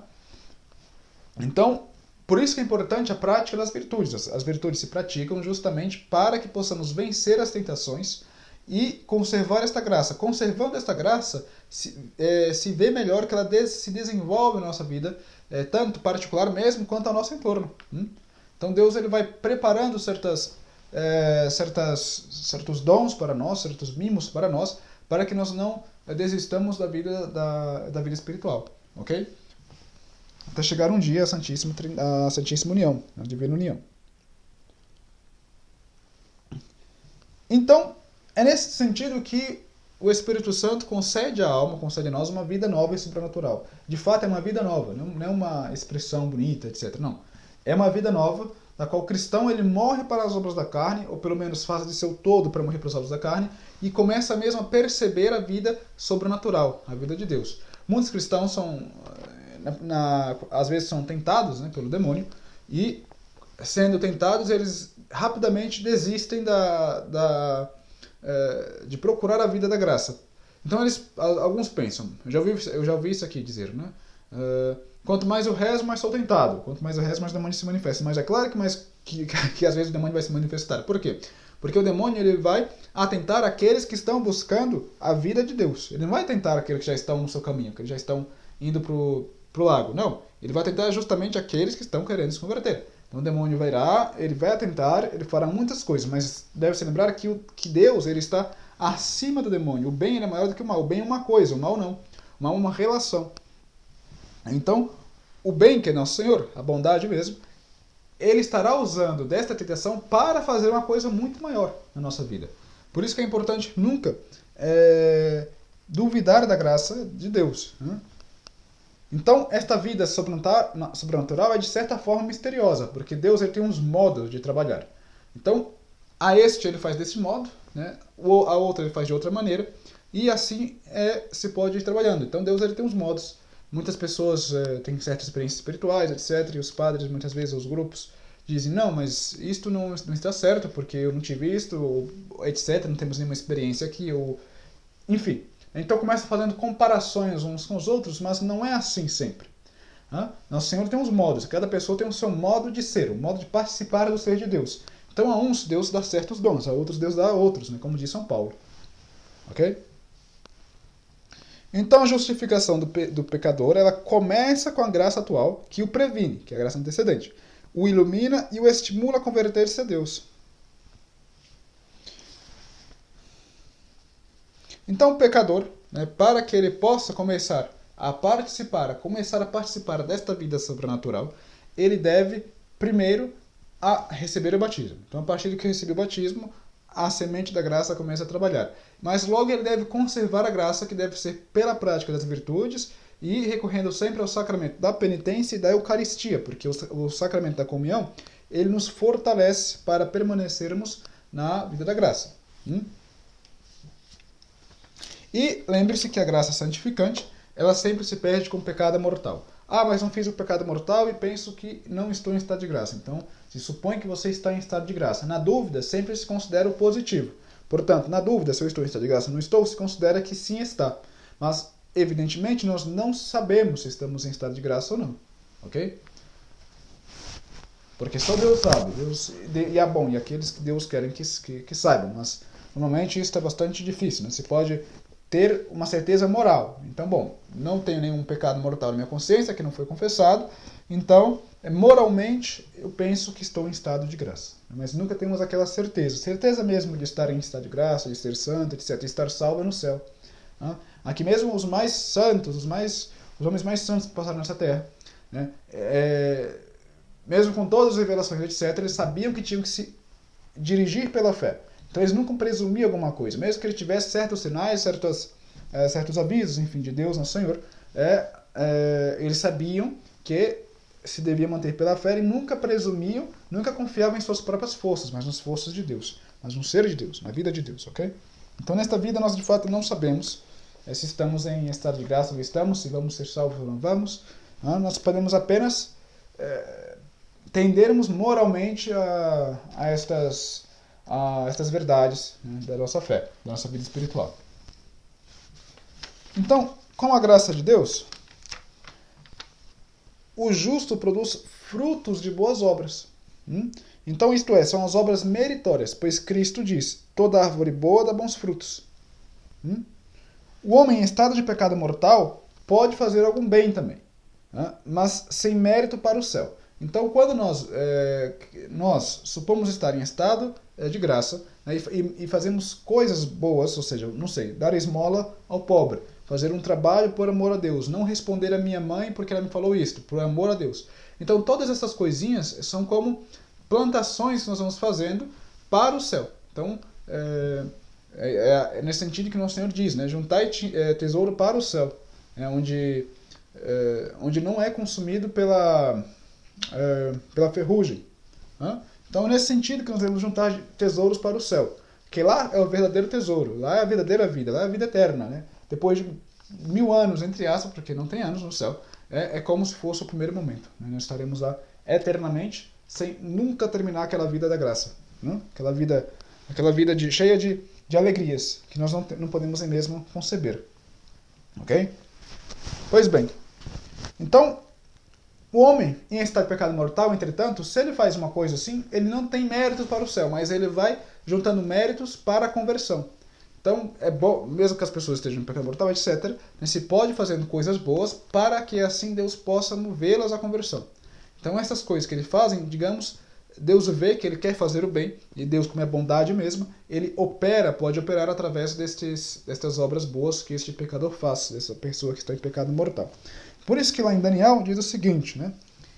Então, por isso que é importante a prática das virtudes. As virtudes se praticam justamente para que possamos vencer as tentações e conservar esta graça. Conservando esta graça, se vê melhor que ela se desenvolve na nossa vida, tanto particular mesmo quanto ao nosso entorno. Então Deus ele vai preparando certos dons para nós, certos mimos para nós, para que nós não desistamos da vida espiritual, ok? até chegar um dia à Santíssima União, a Divina União. Então, é nesse sentido que o Espírito Santo concede à alma, concede a nós uma vida nova e sobrenatural. De fato, é uma vida nova, não é uma expressão bonita, etc. Não. É uma vida nova, na qual o cristão ele morre para as obras da carne, ou pelo menos faz de seu todo para morrer para as obras da carne, e começa mesmo a perceber a vida sobrenatural, a vida de Deus. Muitos cristãos às vezes são tentados, né, pelo demônio, e sendo tentados, eles rapidamente desistem de procurar a vida da graça. Então alguns pensam, eu já ouvi isso aqui dizer, né? Quanto mais eu rezo, mais sou tentado. Quanto mais eu rezo, mais o demônio se manifesta. Mas é claro que às vezes o demônio vai se manifestar. Por quê? Porque o demônio ele vai atentar aqueles que estão buscando a vida de Deus. Ele não vai tentar aqueles que já estão no seu caminho, que já estão indo pro lago. Não. Ele vai tentar justamente aqueles que estão querendo se converter. Então o demônio vai lá, ele vai atentar, ele fará muitas coisas, mas deve-se lembrar que Deus ele está acima do demônio. O bem ele é maior do que o mal. O bem é uma coisa, o mal não. O mal é uma relação. Então, o bem, que é nosso Senhor, a bondade mesmo, ele estará usando desta tentação para fazer uma coisa muito maior na nossa vida. Por isso que é importante nunca duvidar da graça de Deus. Né? Então, esta vida sobrenatural é de certa forma misteriosa, porque Deus ele tem uns modos de trabalhar. Então, a este ele faz desse modo, né? A outra ele faz de outra maneira, e assim se pode ir trabalhando. Então, Deus ele tem uns modos. Muitas pessoas têm certas experiências espirituais, etc. E os padres, muitas vezes, os grupos, dizem, não, mas isto não está certo, porque eu não tive isto, ou, etc. Não temos nenhuma experiência aqui, ou... Enfim. Então começa fazendo comparações uns com os outros, mas não é assim sempre. Nosso Senhor tem uns modos, cada pessoa tem o seu modo de ser, o modo de participar do ser de Deus. Então a uns Deus dá certos dons, a outros Deus dá outros, né, como diz São Paulo. Ok? Então a justificação do pecador ela começa com a graça atual, que o previne, que é a graça antecedente. O ilumina e o estimula a converter-se a Deus. Então o pecador, né, para que ele possa começar a participar desta vida sobrenatural, ele deve primeiro receber o batismo. Então a partir do que receber o batismo, a semente da graça começa a trabalhar. Mas logo ele deve conservar a graça, que deve ser pela prática das virtudes e recorrendo sempre ao sacramento da penitência e da Eucaristia, porque o sacramento da comunhão, ele nos fortalece para permanecermos na vida da graça. E lembre-se que a graça santificante, ela sempre se perde com o pecado mortal. Mas não fiz o pecado mortal e penso que não estou em estado de graça. Então, se supõe que você está em estado de graça. Na dúvida, sempre se considera o positivo. Portanto, na dúvida, se eu estou em estado de graça ou não estou, se considera que sim está. Mas, evidentemente, nós não sabemos se estamos em estado de graça ou não. Ok? Porque só Deus sabe. E aqueles que Deus querem que saibam. Mas, normalmente, isso é bastante difícil. Né? Se pode ter uma certeza moral. Então, não tenho nenhum pecado mortal na minha consciência, que não foi confessado. Então, moralmente, eu penso que estou em estado de graça. Mas nunca temos aquela certeza. Certeza mesmo de estar em estado de graça, de ser santo, etc. De estar salvo no céu. Aqui mesmo os mais santos, os homens mais santos que passaram nessa terra, né? Mesmo com todas as revelações, etc., eles sabiam que tinham que se dirigir pela fé. Então eles nunca presumiam alguma coisa. Mesmo que ele tivesse certos sinais, certos avisos, enfim, de Deus, nosso Senhor, eles sabiam que se devia manter pela fé e nunca presumiam, nunca confiavam em suas próprias forças, mas nas forças de Deus, mas no ser de Deus, na vida de Deus, ok? Então nesta vida nós de fato não sabemos se estamos em estado de graça ou estamos, se vamos ser salvos ou não vamos. Nós podemos apenas tendermos moralmente a estas verdades, né, da nossa fé, da nossa vida espiritual. Então, com a graça de Deus, o justo produz frutos de boas obras. Então, isto são as obras meritórias, pois Cristo diz, toda árvore boa dá bons frutos. O homem em estado de pecado mortal pode fazer algum bem também, mas sem mérito para o céu. Então, quando nós supomos estar em estado de graça, né, e fazemos coisas boas, ou seja, não sei, dar esmola ao pobre, fazer um trabalho por amor a Deus, não responder a minha mãe porque ela me falou isso, por amor a Deus. Então todas essas coisinhas são como plantações que nós vamos fazendo para o céu. Então é nesse sentido que o nosso Senhor diz, né? Juntai tesouro para o céu, onde não é consumido pela ferrugem. Né? Então é nesse sentido que nós devemos juntar tesouros para o céu. Porque lá é o verdadeiro tesouro, lá é a verdadeira vida, lá é a vida eterna. Né? Depois de 1000 anos, entre aspas, porque não tem anos no céu, é como se fosse o primeiro momento. Né? Nós estaremos lá eternamente, sem nunca terminar aquela vida da graça. Né? Aquela vida cheia de alegrias, que nós não podemos nem mesmo conceber. Ok? Pois bem, então, o homem em estado de pecado mortal, entretanto, se ele faz uma coisa assim, ele não tem méritos para o céu, mas ele vai juntando méritos para a conversão. Então, é bom, mesmo que as pessoas estejam em pecado mortal, etc., se pode fazendo coisas boas para que assim Deus possa movê-las à conversão. Então, essas coisas que ele fazem, digamos, Deus vê que ele quer fazer o bem, e Deus, como é bondade mesmo, ele pode operar através destas obras boas que este pecador faz, dessa pessoa que está em pecado mortal. Por isso que lá em Daniel diz o seguinte, né?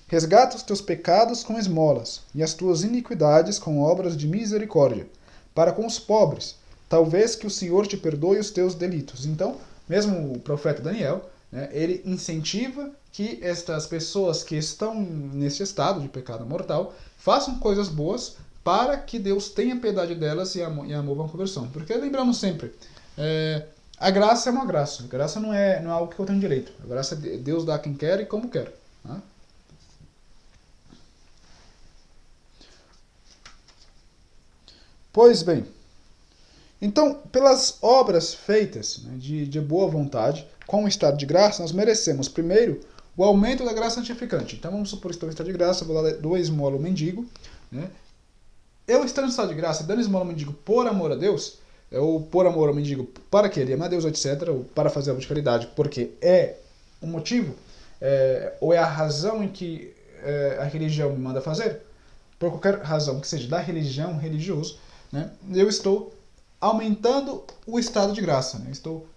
Resgata os teus pecados com esmolas, e as tuas iniquidades com obras de misericórdia, para com os pobres, talvez que o Senhor te perdoe os teus delitos. Então, mesmo o profeta Daniel, né, ele incentiva que estas pessoas que estão nesse estado de pecado mortal façam coisas boas para que Deus tenha piedade delas e a mova à conversão. Porque lembramos sempre, a graça é uma graça. A graça não é algo que eu tenho direito. A graça Deus dá a quem quer e como quer. Né? Pois bem, então, pelas obras feitas, né, de boa vontade, com o estado de graça, nós merecemos, primeiro, o aumento da graça santificante. Então, vamos supor que estou em estado de graça, vou lá dou esmola ao mendigo. Né? Eu estando em estado de graça, dando esmola ao mendigo por amor a Deus, ou por amor ao mendigo para que ele ama a Deus, etc., ou para fazer obra de caridade, porque é um motivo, ou é a razão em que a religião me manda fazer, por qualquer razão que seja da religião, religioso, né, eu estou aumentando o estado de graça, né, estou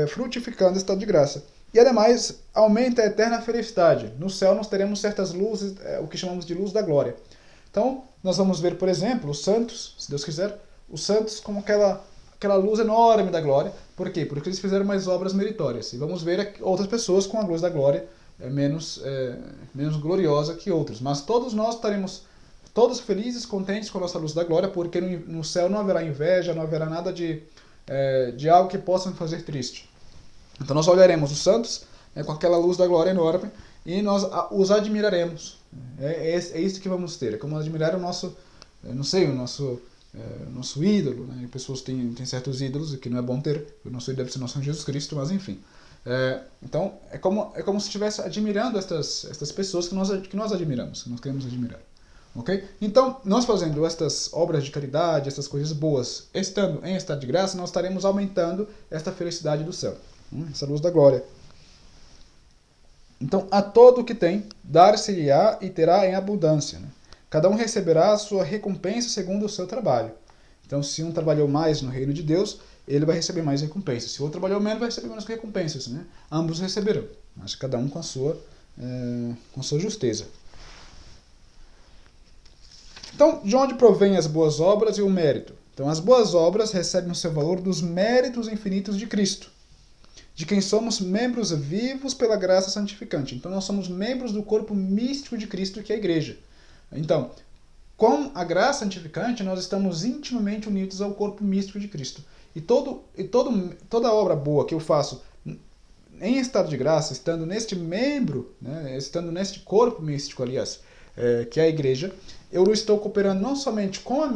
frutificando o estado de graça. E, ademais, aumenta a eterna felicidade. No céu nós teremos certas luzes, o que chamamos de luz da glória. Então, nós vamos ver, por exemplo, os santos, se Deus quiser, os santos como aquela luz enorme da glória. Por quê? Porque eles fizeram mais obras meritórias. E vamos ver outras pessoas com a luz da glória menos gloriosa que outros. Mas todos nós estaremos todos felizes, contentes com a nossa luz da glória, porque no céu não haverá inveja, não haverá nada de algo que possa me fazer triste. Então nós olharemos os santos com aquela luz da glória enorme e nós os admiraremos. É isso que vamos ter. É como admirar o nosso, nosso ídolo. Né? Pessoas têm certos ídolos que não é bom ter. O nosso ídolo deve ser nosso Senhor Jesus Cristo, mas enfim. Então é como se estivesse admirando estas pessoas que nós admiramos, que nós queremos admirar. Okay? Então, nós fazendo estas obras de caridade, essas coisas boas, estando em estado de graça, nós estaremos aumentando esta felicidade do céu, essa luz da glória. Então, a todo o que tem, dar-se-lhe-á e terá em abundância. Né? Cada um receberá a sua recompensa segundo o seu trabalho. Então, se um trabalhou mais no reino de Deus, ele vai receber mais recompensas. Se o outro trabalhou menos, vai receber menos recompensas. Né? Ambos receberão, mas cada um com a sua justeza. Então, de onde provém as boas obras e o mérito? Então, as boas obras recebem o seu valor dos méritos infinitos de Cristo, de quem somos membros vivos pela graça santificante. Então, nós somos membros do corpo místico de Cristo, que é a igreja. Então, com a graça santificante, nós estamos intimamente unidos ao corpo místico de Cristo. E toda obra boa que eu faço em estado de graça, estando neste membro, né, estando neste corpo místico, aliás, que é a igreja, eu estou cooperando não somente com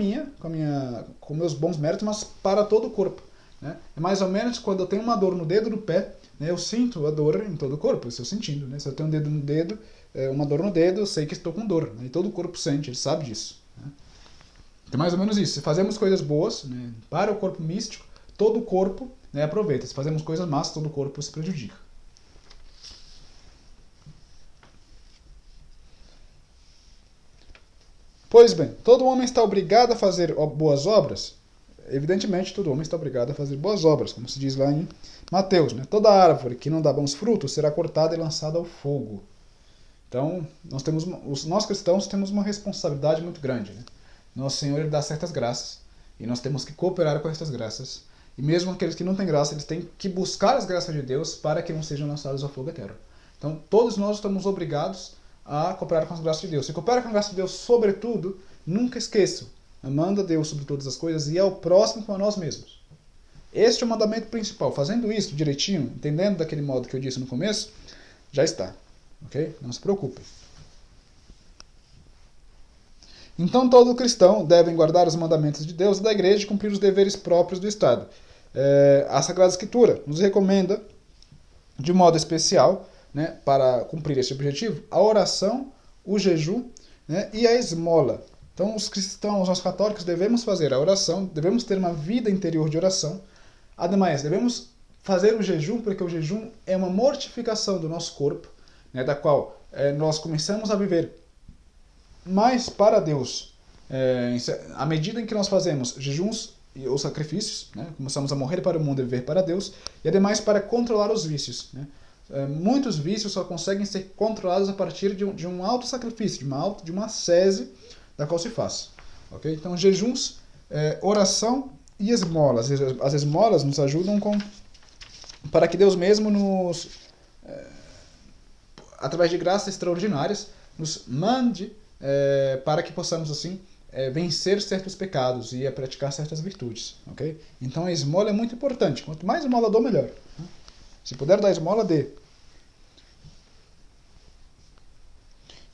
meus bons méritos, mas para todo o corpo. Né? É mais ou menos quando eu tenho uma dor no dedo do pé, né, eu sinto a dor em todo o corpo, eu estou sentindo. Né? Se eu tenho um dedo no dedo, uma dor no dedo, eu sei que estou com dor. Né? E todo o corpo sente, ele sabe disso. Né? Então, mais ou menos isso. Se fazemos coisas boas, né, para o corpo místico, todo o corpo, né, aproveita. Se fazemos coisas más, todo o corpo se prejudica. Pois bem, todo homem está obrigado a fazer boas obras? evidentemente, todo homem está obrigado a fazer boas obras, como se diz lá em Mateus, né? Toda árvore que não dá bons frutos será cortada e lançada ao fogo. Então, nós cristãos temos uma responsabilidade muito grande, né? Nosso Senhor, Ele dá certas graças, e nós temos que cooperar com essas graças. E mesmo aqueles que não têm graça, eles têm que buscar as graças de Deus para que não sejam lançados ao fogo eterno. Então, todos nós estamos obrigados a cooperar com as graças de Deus. Se cooperar com a graça de Deus, sobretudo, nunca esqueçam, amando a Deus sobre todas as coisas e ao próximo como a nós mesmos. Este é o mandamento principal. Fazendo isso direitinho, entendendo daquele modo que eu disse no começo, já está. Ok? Não se preocupe. Então todo cristão deve guardar os mandamentos de Deus e da igreja e cumprir os deveres próprios do Estado. A Sagrada Escritura nos recomenda, de modo especial, né, para cumprir este objetivo, a oração, o jejum, né, e a esmola. Então os cristãos, nós católicos, devemos fazer a oração, devemos ter uma vida interior de oração. Ademais, devemos fazer o jejum, porque o jejum é uma mortificação do nosso corpo, né, da qual nós começamos a viver mais para Deus. À medida em que nós fazemos jejuns ou sacrifícios, né, começamos a morrer para o mundo e viver para Deus, e ademais para controlar os vícios. Né. Muitos vícios só conseguem ser controlados a partir de um auto-sacrifício, de uma ascese da qual se faz. Okay? Então, jejuns, oração e esmolas. As esmolas nos ajudam para que Deus mesmo nos, através de graças extraordinárias, nos mande para que possamos, assim, vencer certos pecados e praticar certas virtudes. Okay? Então, a esmola é muito importante. Quanto mais esmola dou, melhor. Se puder dar esmola, dê.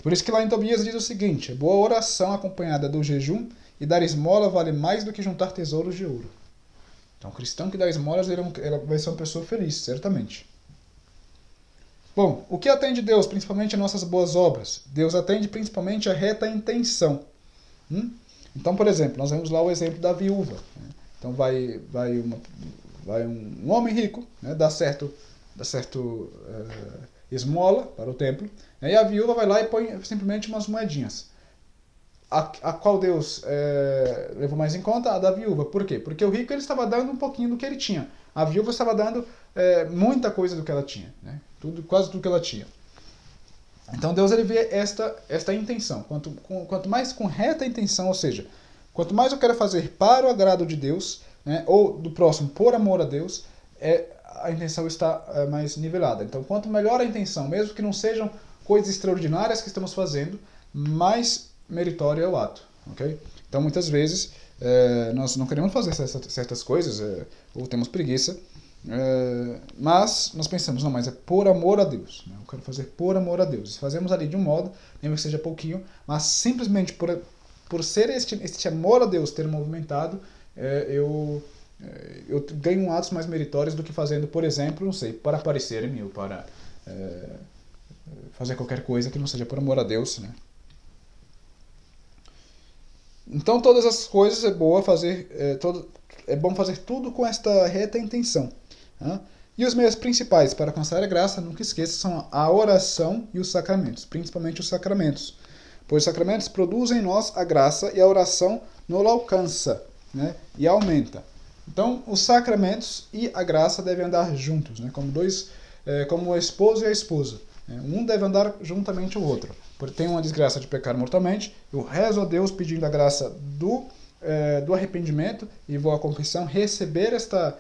Por isso que lá em Tobias diz o seguinte: boa oração acompanhada do jejum e dar esmola vale mais do que juntar tesouros de ouro. Então, o cristão que dá esmolas, ele vai ser uma pessoa feliz, certamente. Bom, o que atende Deus, principalmente as nossas boas obras? Deus atende principalmente a reta intenção. Então, por exemplo, nós vemos lá o exemplo da viúva. Né? Então, vai um homem rico, né, dá certo esmola para o templo, né, e a viúva vai lá e põe simplesmente umas moedinhas. A qual Deus levou mais em conta? A da viúva. Por quê? Porque o rico ele estava dando um pouquinho do que ele tinha. A viúva estava dando muita coisa do que ela tinha. Né? Quase tudo que ela tinha. Então Deus ele vê esta intenção. Quanto mais com reta intenção, ou seja, quanto mais eu quero fazer para o agrado de Deus, né, ou do próximo por amor a Deus, a intenção está mais nivelada. Então, quanto melhor a intenção, mesmo que não sejam coisas extraordinárias que estamos fazendo, mais meritório é o ato. Okay? Então, muitas vezes, nós não queremos fazer certas coisas, ou temos preguiça, mas nós pensamos, não, mas é por amor a Deus. Né? Eu quero fazer por amor a Deus. E fazemos ali de um modo, mesmo que seja pouquinho, mas simplesmente por ser este amor a Deus ter movimentado, eu ganho atos mais meritórios do que fazendo, por exemplo, não sei, para aparecer em mim, ou para fazer qualquer coisa que não seja por amor a Deus, né? Então, todas as coisas é bom fazer tudo com esta reta intenção. Né? E os meios principais para alcançar a graça, nunca esqueça, são a oração e os sacramentos, principalmente os sacramentos. Pois os sacramentos produzem em nós a graça e a oração nos alcança, né? E aumenta. Então, os sacramentos e a graça devem andar juntos, né? Como o esposo e a esposa. Um deve andar juntamente ao outro. Porque tem uma desgraça de pecar mortalmente, eu rezo a Deus pedindo a graça do arrependimento e vou à confissão receber esta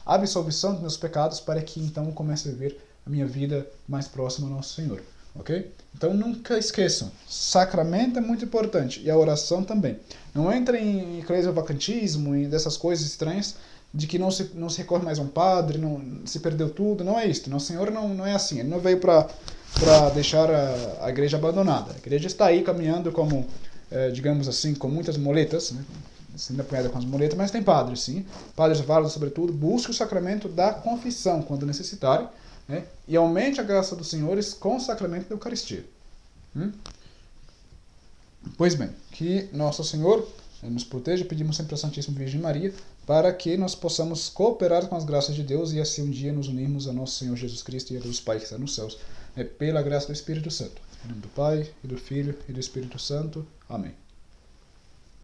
absolvição dos meus pecados para que então eu comece a viver a minha vida mais próxima ao nosso Senhor. Ok? Então nunca esqueçam, sacramento é muito importante e a oração também. Não entrem em eclesiovacantismo e dessas coisas estranhas de que não se recorre mais a um padre, não se perdeu tudo. Não é isso. Nosso Senhor não é assim. Ele não veio para deixar a igreja abandonada. A igreja está aí caminhando como, digamos assim, com muitas muletas, né? Sendo apoiada com as muletas, mas tem padres, sim. Padres válidos, sobretudo, busquem o sacramento da confissão quando necessário, né? E aumente a graça dos senhores com o sacramento da Eucaristia. Pois bem, que Nosso Senhor nos proteja, pedimos sempre a Santíssima Virgem Maria, para que nós possamos cooperar com as graças de Deus e assim um dia nos unirmos a Nosso Senhor Jesus Cristo e a Deus Pai que está nos céus, pela graça do Espírito Santo. Em nome do Pai, e do Filho, e do Espírito Santo. Amém.